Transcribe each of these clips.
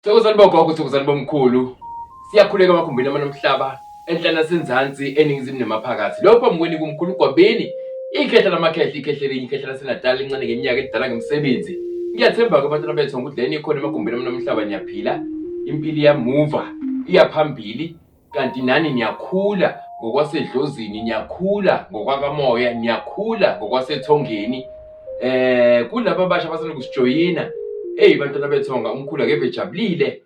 Thokozani bogogo, thokozani bomkhulu. Siyakhuleka emakhumbini amanomhlaba enhlana senzansi eningizimu nemaphakathi. Lokho phamukweni kumkhulu Gwabini. Ikhehla lamakhehla, ikhehla elinye, ikhehla laseNatali lincane ngeminyaka edala ngemisebenzi. Ngiyathemba-ke abantwana bethu ukuthi leni ikhona emakhumbini amanomhlaba niyaphila. Impilo iyamuva, iyaphambili, kanti nani niyakhula ngokwasedlozini, niyakhula ngokwakamoya, niyakhula ngokwasethongeni. Kulaba abasha abasanda kusijoyina, bantwana bethonga, umkhulu akeve ejabulile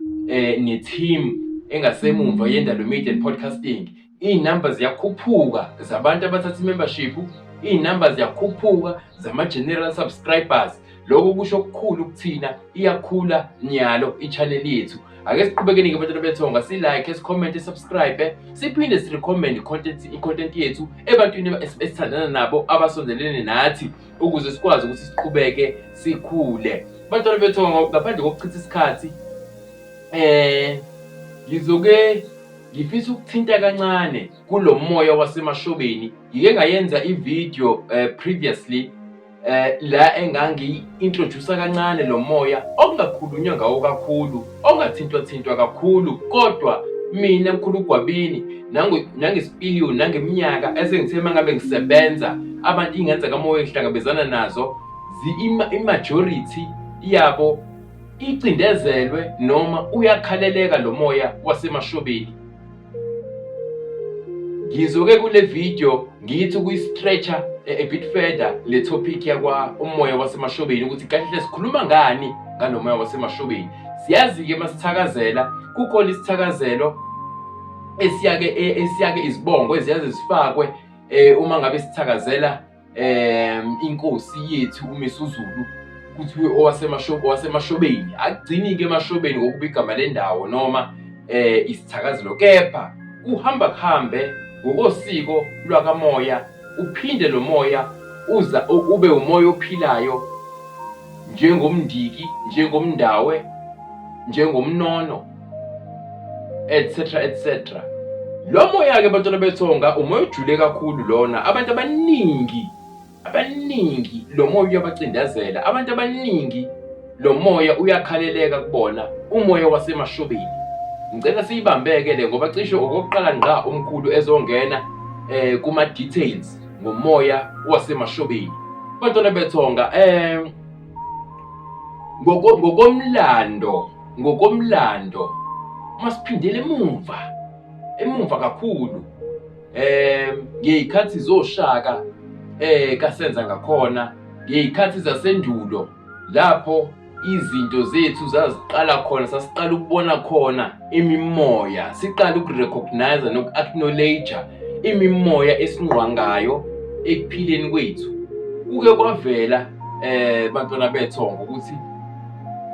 ne-team engasemumva yendalo media and podcasting. Iy'namba ziyakhuphuka zabantu abathatha i-membership, iy'namba ziyakhuphuka zama-general subscribers. Lokho kusho okukhulu kuthina, iyakhula nyalo i-channel yethu. Ake siqhubekeni-ke abantwana bethonga, si-like, si-comment, subscribe, siphinde si-recommend i-content yethu ebantwini esithandana nabo abasondelene nathi, ukuze sikwazi ukuthi siqhubeke sikhule. Bantwana bethonga, ngaphandle kokuchitha isikhathi, ngizoke ngifisa ukuthinta kancane kulo moya wasemashobeni. Ngike ngayenza i-video previously la engangi-introduce kancane lo moya, okungakhulunywa ngawo kakhulu, ongathintwa kakhulu, kodwa mina mkhulu Gwabini nangesipiliyoni nangeminyaka esengithe mangabe ngisebenza, abantu ingenza kamoya engihlangabezana nazo, i-majority yabo icindezelwe noma uyakhaleleka lo moya wasemashobeni. Ngizoke kule video ngithi ukuyi-stretcher a bit further le topic yakwa umoya wasemashobeni, ukuthi kahle sikhuluma ngani ngalo moya wasemashobeni. Siyazi-ke masithakazela, kukhona isithakazelo esiyake izibongo eziyaze zifakwe uma ngabe sithakazela inkosi yethu uMisuzulu, ukuthi owasemashobeni. Akugcini-ke emashobeni ngokuba igama lendawo noma isithakazelo, kepha kuhamba kuhambe ngokosiko lwakamoya, uphinde lo moya ube umoya ophilayo, njengomndiki, njengomndawe, njengomnono, etc. Lo moya-ke bantwana bethonga umoya ojule kakhulu lona. Abantu abaningi lo moya uyabacindezela, abantu abaningi lo moya uyakhaleleka kubona, umoya wasemashobeni. Ngicela siyibambeke le, ngoba cishe okokuqala ngqa umkhulu ezongena kuma-details ngomoya wasemashobeni. Bantwana bethonga, ngokomlando masiphindele emuva kakhulu, ngey'khathi zoShaka kasenza ngakhona, ngey'khathi zasendulo lapho izinto zethu zaziqala khona, sasiqala ukubona khona imimoya, siqala ukurecognize noku-acknowledge imimoya esingqwangayo ekuphileni kwethu. Kuke kwavela bantwana bethonga ukuthi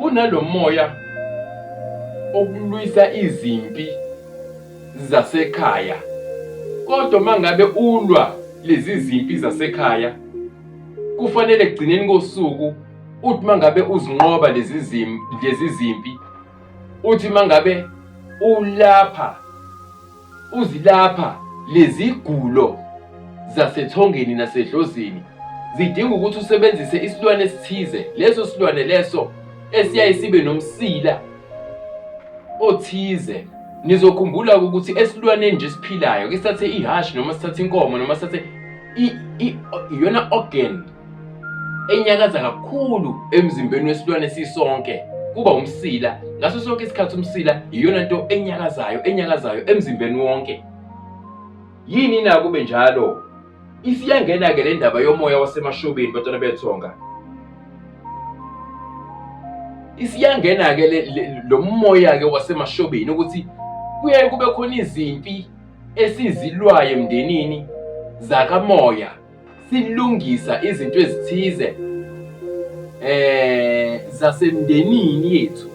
kunalo moya okulwisa izimpi zasekhaya, kodwa mangabe ulwa lezi zimpi zasekhaya, kufanele ekugcineni kosuku uthi mangabe uzinqoba lezi zimpi, uthi mangabe uzilapha lezi gulo zasethongeni nasedlozini, zidinga ukuthi usebenzise isilwane esithize. Leso silwane leso esiyaye sibe nomsila othize. Nizokhumbula ukuthi esilwaneni nje esiphilayo, ke sithathe ihashi noma sithathe inkomo noma sithathe iyona organ enyakaza kakhulu emzimbeni wesilwane sisonke, kuba umsila. Ngaso sonke isikhathi umsila iyona nto enyakazayo emzimbeni wonke. Yini na kube njalo? Isiyangena-ke le ndaba yomoya wasemashobeni bantwana bethonga. Isiyangena-ke lo moya-ke wasemashobeni, ukuthi kuyaye kube khona izimpi esizilwayo emndenini zakamoya, silungisa izinto ezithize zasemndenini yethu.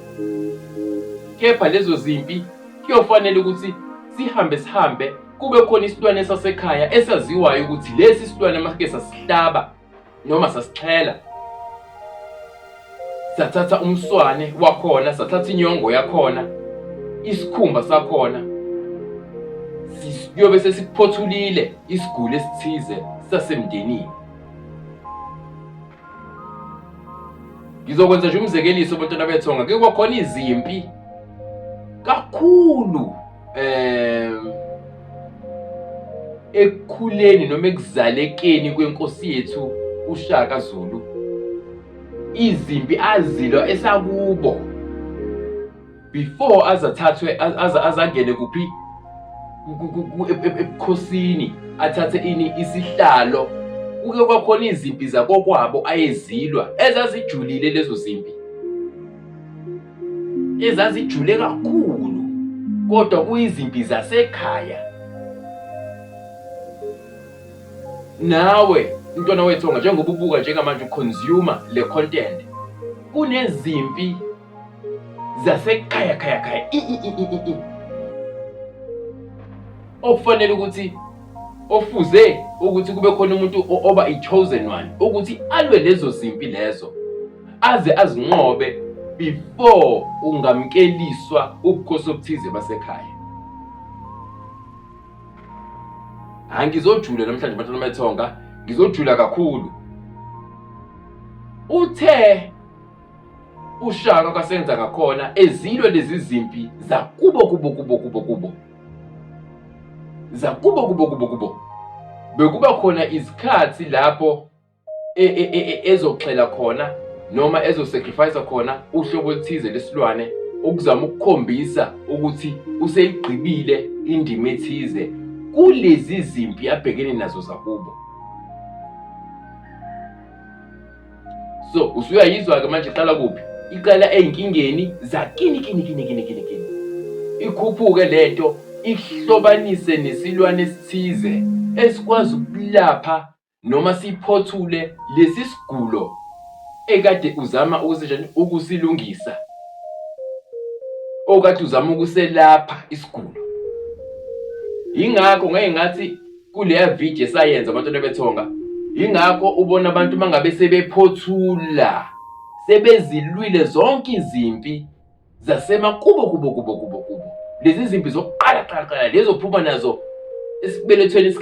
Kepha lezo zimpi kuyofanele ukuthi sihambe kube khona isilwane sasekhaya esaziwayo ukuthi lesi silwane masike sasihlaba noma sasixhela, sathatha umswane wakhona, sathatha inyongo yakhona, isikhumba sakhona, siyobe sesiphothulile isiguli esithize sasemndenini. Ngizokwenza nje umzekeliso bantwana bethonga, ke kwakhona izimpi kakhulu ekukhuleni noma ekuzalekeni kwenkosi yethu uShaka Zulu. Izimpi azilwa esakubo before azathathwe azangene kuphi ebukhosini athathe isihlalo. Kuke kwakhona izimpi zakokwabo ayezilwa ezazijulile lezo zimpi, ezazijule kakhulu, kodwa kuyizimpi zasekhaya. Nawe mntwana wethonga, njengoba ubuka njengamanje uconsumer le content, kunezimpi zasekhaya okufanele ukuthi ofuze ukuthi kube khona umuntu oba i-chosen one ukuthi alwe lezo zimpi lezo, aze azinqobe before ungamkeliswa ubukhosi obuthize basekhaya. Angizojula namhlanje bantwana bethonga, ngizojula kakhulu. Uthe uShaka kasenza ngakhona ezilwe lezi zimpi zakubo zakubo. Bekuba khona isikhathi lapho ezoxhela khona noma ezosacrifice khona uhlobo oluthize lesilwane ukuzama ukukhombisa ukuthi useyigqibile indima ethize kulezi zimpi abhekene nazo zakubo. So usuyayizwa-ke manje iqala kuphi? Iqala ey'nkingeni zakini. Ikhuphuke lento ihlobanise nesilwane esithize esikwazi ukulapha noma siphothule lesi sigulo ekade uzama ukusilungisa, okade uzama ukuselapha isigulo. Yingakho ngeke ngathi kuleya video esayenza abantwana bethonga, yingakho ubona abantu mangabe sebephothula, sebezilwile zonke izimpi zasemakubo. Lezi zimpi zokuqala lezo phuma nazo esibelethweni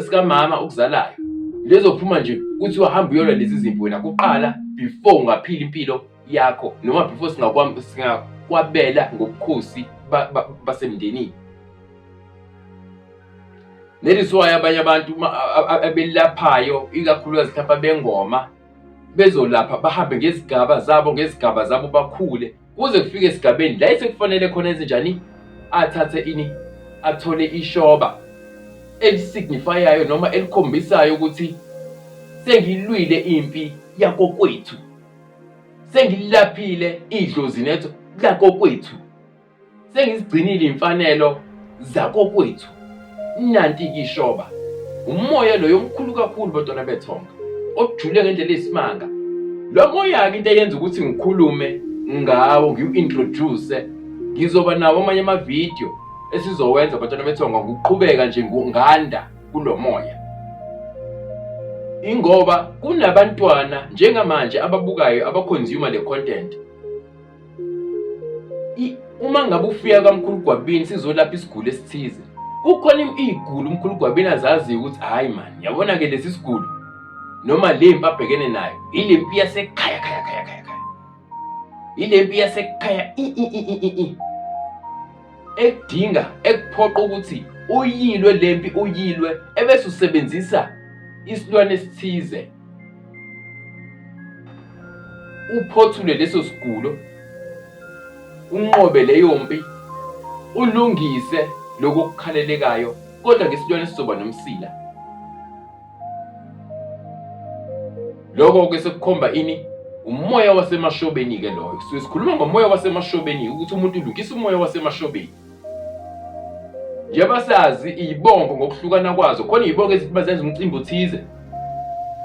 sikamama okuzalayo, lezo phuma nje ukuthi wahamba uyolwa lezi zimpi wena kuqala before ungaphila impilo yakho noma before singakwabela ngobukhosi basemndenini. Neliswayo abanye abantu abelaphayo ikakhulukazi mhlawumbe bengoma bezolapha bahambe ngezigaba zabo bakhule kuze kufike esigabeni la sekufanele khona ezinjani athole ishoba elisignifyayo noma elikhombisayo ukuthi sengilwile impi yakokwethu, sengilaphile idlozi netho lakokwethu, sengizigcinile imfanelo zakokwethu. Nanti-ke ishoba umoya lo yomkhulu kakhulu bantwana bethonga ojule ngendlela esimanga. Lo moya-ke into eyenza ukuthi ngikhulume ngawo, ngiwu-introduce, ngizoba nawo amanye amavidiyo esizowenza bantwana bethonga ngokuqhubeka nje nganda kulo moya. Ingoba kunabantwana njengamanje ababukayo abaconsumer le content. Uma ngabe ufika kaMkhulu Gwabini sizolapha isigulo esithize, kukhona igulo uMkhulu Gwabini azaziyo ukuthi hayi man, yabona-ke lesi sigulo noma le mpi abhekene nayo ile mpi yasekhaya, ile mpi yasekhaya ekudinga ekuphoqa ukuthi uyilwe le mpi, uyilwe ebese usebenzisa isilwane esithize uphothule leso sigulo, unqobe leyo mpi, ulungise lokho kukhalelekayo, kodwa ngesilwane sizoba nomsila. Lokho-ke sekukhomba umoya wasemashobeni-ke loyo. Sikhuluma ngomoya wasemashobeni ukuthi umuntu ulungisa umoya wasemashobeni. Njengoba sazi iy'bongo ngokuhlukana kwazo, khona iy'bongo ezithi bazenza umcimbi othize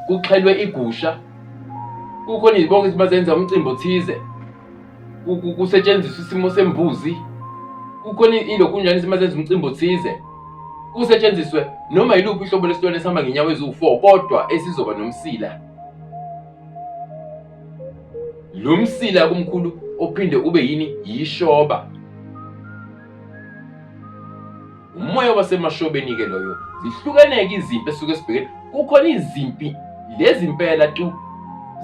kuxhelwe igusha, kukhona iy'bongo ezithi bazenza umcimbi othize kusetshenziswa isimo sembuzi, kukhona ilokhu njani ezithi bazenza umcimbi othize kusetshenziswe noma yiluphi ihlobo lesilwane esihamba ngenyawo eziwu-4 kodwa esizoba nomsila. Lo msila kumkhulu ophinde ube yishoba. Umoya wasemashobeni-ke loyo. Zihlukeneke izimpi esuke sibhekene. Kukhona izimpi lezi impela tu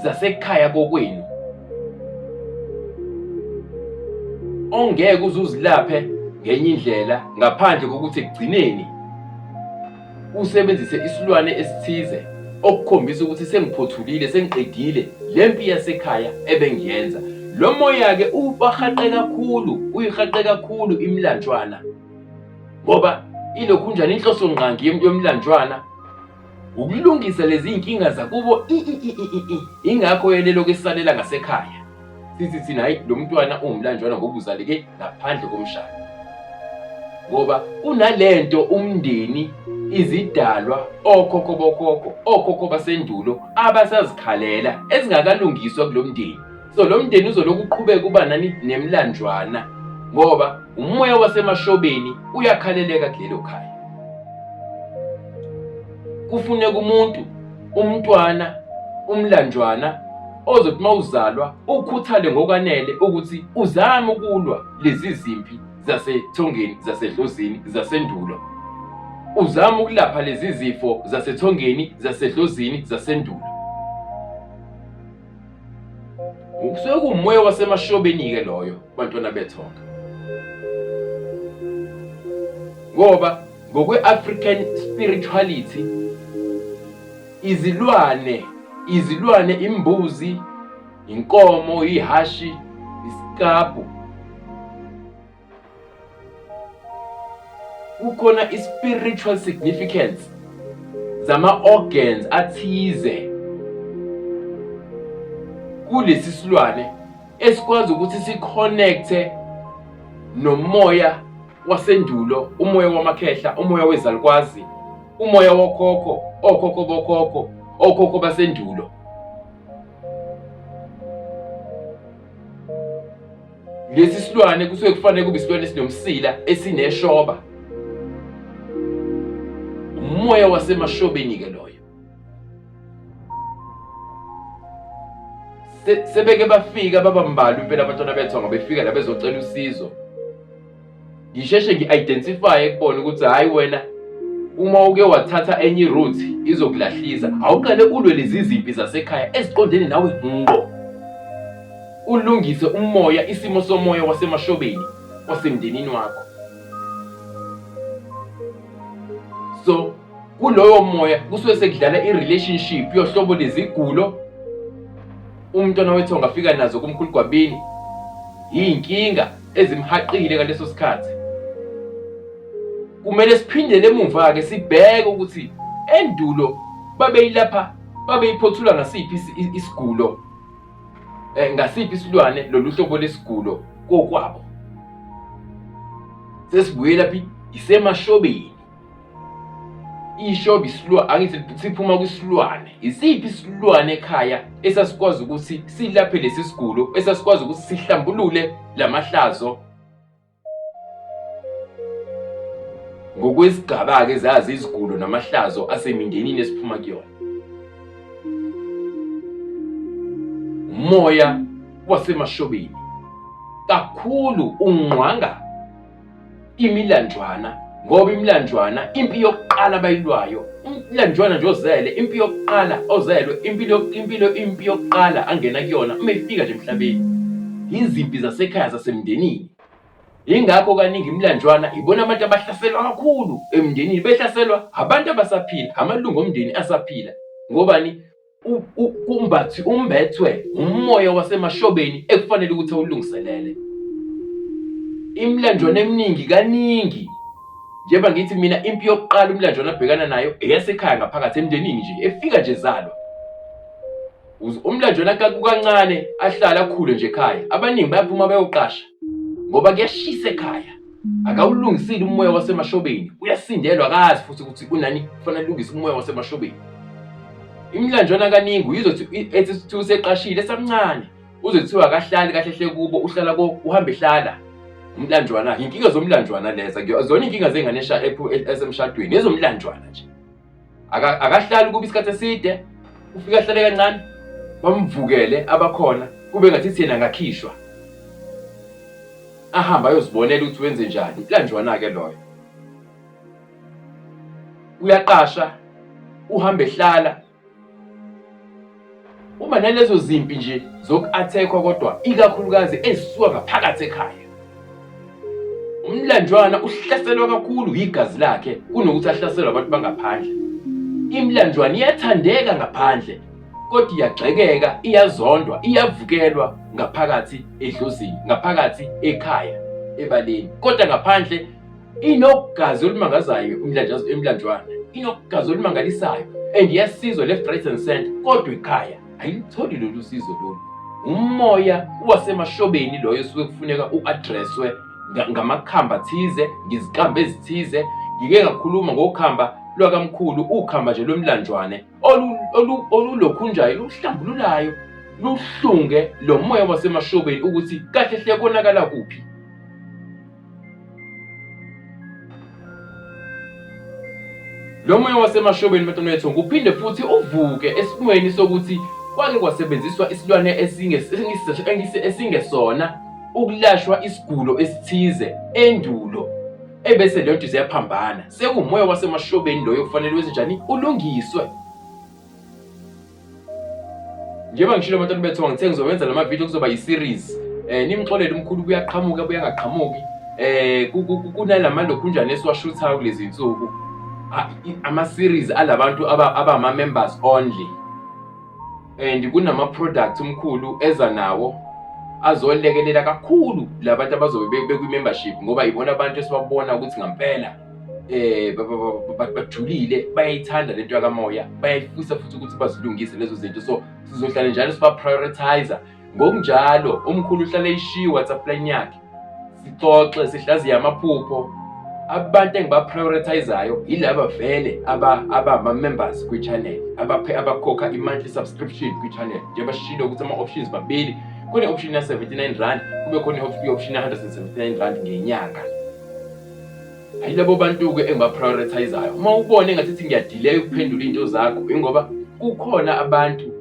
zasekhaya kokwenu. ongeke uzuzilaphe ngenye indlela ngaphandle kokuthi ekugcineni usebenzise isilwane esithize okukhombisa ukuthi sengiphothulile sengiqedile lempi yasekhaya ebengiyenza. Lo moya-ke uyihaqe kakhulu imilanjwana, ngoba ilokhu njani inhloso ngqangi yomlanjwana ukulungisa lezi inkinga zakubo. Ingakho yelelo kesalela ngasekhaya sithi thina hayi lo mntwana uwumlanjwana ngoba uzaleke ngaphandle komshado, ngoba unalento umndeni izidalwa okhokho basendulo abasazikhalela ezingakalungiswa kulo mndeni. So lo mndeni uzolokhu uqhubeka kuba nani nemlanjwana ngoba umoya wasemashobeni uyakhaleleka kulelo khaya. Kufuneka umntwana umlanjwana ozothi mawuzalwa ukhuthale ngokwanele ukuthi uzame ukulwa lezi zimpi zasethongeni, zasedlozini, zasendulo. Uzama ukulapha lezi zifo zasethongeni, zasedlozini, zasendulo. Kusuke kuwumoya wasemashobeni-ke loyo bantwana bethonga, ngoba ngokwe-African spirituality izilwane, imbuzi, inkomo, ihashi, isikabhu, kukhona i-spiritual significance zama-organs athize kulesi silwane esikwazi ukuthi si-connecte nomoya wasendulo, umoya wamakhehla, umoya wezalukwazi, umoya wokhokho, okhokho basendulo. Lesi silwane kusuke kufanele kube isilwane esinomsila, esineshoba. Umoya wasemashobeni-ke loyo. Sebeke bafika babambalwa impela abantwana bethonga befika la bezocela usizo. Ngisheshe ngi-identify kubona ukuthi hayi wena uma uke wathatha enye route izokulahlisa, awuqale ulwe lezi zimpi zasekhaya eziqondene nawe ngqo. Ulungise umoya, isimo somoya wasemashobeni wasemndenini wakho. So kuloyo moya kusuke sekudlala i-relationship yohlobo lezigulo. Umntwana wethu angafika nazo kumkhulu Gwabini, yinkinga ezimhaqile ngaleso sikhathi. Kumele siphindele emuva-ke sibheke ukuthi endulo babeyiphothula ngasiphi isigulo, ngasiphi isilwane lolu hlobo lesigulo kokwabo. Sesibuye laphi isemashobeni. Ishoba angithi siphuma kwisilwane. Isiphi isilwane ekhaya esasikwazi ukuthi silaphe lesi sigulo, esasikwazi ukuthi sihlambulule lamahlazo? Ngokwesigaba-ke zazi izigulo namahlazo asemindenini esiphuma kuyona. Umoya wasemashobeni kakhulu unqwanga imilanjwana, ngoba imilanjwana impi yokuqala bayilwayo. Imilanjwana nje ozele, impi yokuqala ozelwe, impi yokuqala angena kuyona uma ifika nje emhlabeni izimpi zasekhaya zasemndenini. Ingakho kaningi imilanjwana ibona abantu abahlaselwa kakhulu emndenini, behlaselwa abantu abasaphila, amalungu omndeni asaphila. Ngobani? Umbethwe umoya wasemashobeni ekufanele ukuthi awulungiselele. Imilanjwana eminingi kaningi, njengoba ngithi mina impi yokuqala umlanjwana abhekana nayo eyasekhaya ngaphakathi emndenini nje, efika nje zalwa. Umlanjwana kancane ahlala akhule nje ekhaya. Abaningi bayaphuma bayoqasha ngoba kuyashisa ekhaya. Akawulungisile umoya wasemashobeni, uyasindelwa akazi futhi ukuthi unani kufanele ulungise umoya wasemashobeni. Imilanjwana kaningi uyizothi ethi useqashile esamncane, uzothiwa akahlali kahle hle kubo, uhlala uhambe ehlala. Umlanjwana, inkinga zomlanjwana leza, zona inkinga zengane esemshadweni ezomlanjwana nje. Akahlali kuba isikhathi eside, ufika ahlale kancane, bamvukele abakhona, kube ngathi thina ngakhishwa. Ahamba ayozibonela ukuthi wenze njani. Lanjwana-ke loyo. Uyaqasha, uhambe ehlala. Uma nalezo zimpi nje zoku-attack-wa kodwa ikakhulukazi ezisuka ngaphakathi ekhaya. Umlanjwana uhlaselwa kakhulu igazi lakhe kunokuthi ahlaselwe abantu bangaphandle. Imlanjwana iyathandeka ngaphandle, kodwa iyagxekeka, iyazondwa, iyavukelwa ngaphakathi edlozini, ngaphakathi ekhaya, ebaleni. Kodwa ngaphandle inogazi olumangazayo imlanjwana, inogazi olumangalisayo and iyasizwa left, right and center, kodwa ekhaya ayilitholi lolu sizo lolu. Umoya wasemashobeni loyo suke kufuneka u-addresswe ngamakhamba athize, ngezikambe ezithize. Ngike ngakhuluma ngokhamba lwakamkhulu, ukhamba nje lomlanjwane olulokhunjayo, luhlambululayo, luhlunge lo moya wasemashobeni ukuthi kahle hle konakala kuphi. Lo moya wasemashobeni bantwana bethu uphinde futhi uvuke esimweni sokuthi kwake kwasebenziswa isilwane esingesona ukulashwa isigulo esithize endulo, ebese leyo nto ziyaphambana. Sekumoya wasemashobeni loyo kufanele wenze njani? Ulungiswe. Njengoba ngishilo bantwana bethu, ngithe ngizowenza lama video kuzoba yi-series. Nimxolele umkhulu kuyaqhamuka buyangaqhamuki. Kunalama lokhunjana esiwashuthayo kulezi insuku. Ama-series alabantu abama-members only. And kunama-products umkhulu eza nawo azolekelela kakhulu labantu abazobe bekwi-membership, ngoba ibona abantu esibabona ukuthi ngampela bajulile, bayayithanda lento yakamoya, bayayifisa futhi ukuthi bazilungise lezo zinto. So sizohlala njalo siba-prioritizer. Ngokunjalo umkhulu uhlala eyishiya WhatsApp line yakhe, sixoxe, sihlaziye amaphupho. Abantu engiba-prioritizayo yilaba vele abama-members kwi-channel, abakhokha i-monthly subscription kwi-channel. Njengoba shilo ukuthi ama-options mabili, kune option ya 79 rand, kube khona i-option ya 179 rand ngenyanga. Ayilabo bantu-ke engiba-prioritizayo. Uma ubone engathi ngiyadileka ukuphendula into zakho, ingoba kukhona abantu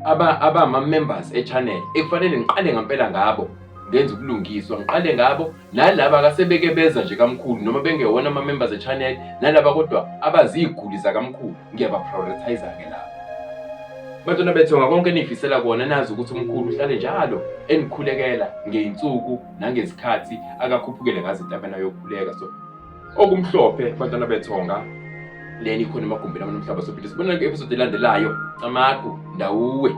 abama-members e-channel ekufanele ngiqale ngampela ngabo, ngenza ukulungiswa, ngiqale ngabo. Nalaba akasebeke beza nje kamkhulu, noma bengewona ama-members e-channel, nalaba kodwa abaziy'guli zakamkhulu, ngiyaba-prioritizer-ke labo. Bantwana bethu, ngakonke enifisela kona, nazi ukuthi umkhulu uhlale njalo enikhulekela ngey'nsuku nangezikhathi akakhuphukele ngazo intabena yokukhuleka. So okumhlophe bantwana bethonga leni khona emagumbini amanomhlaba. Sophinde sibona ku-episode elandelayo. Camagu ndawuwe.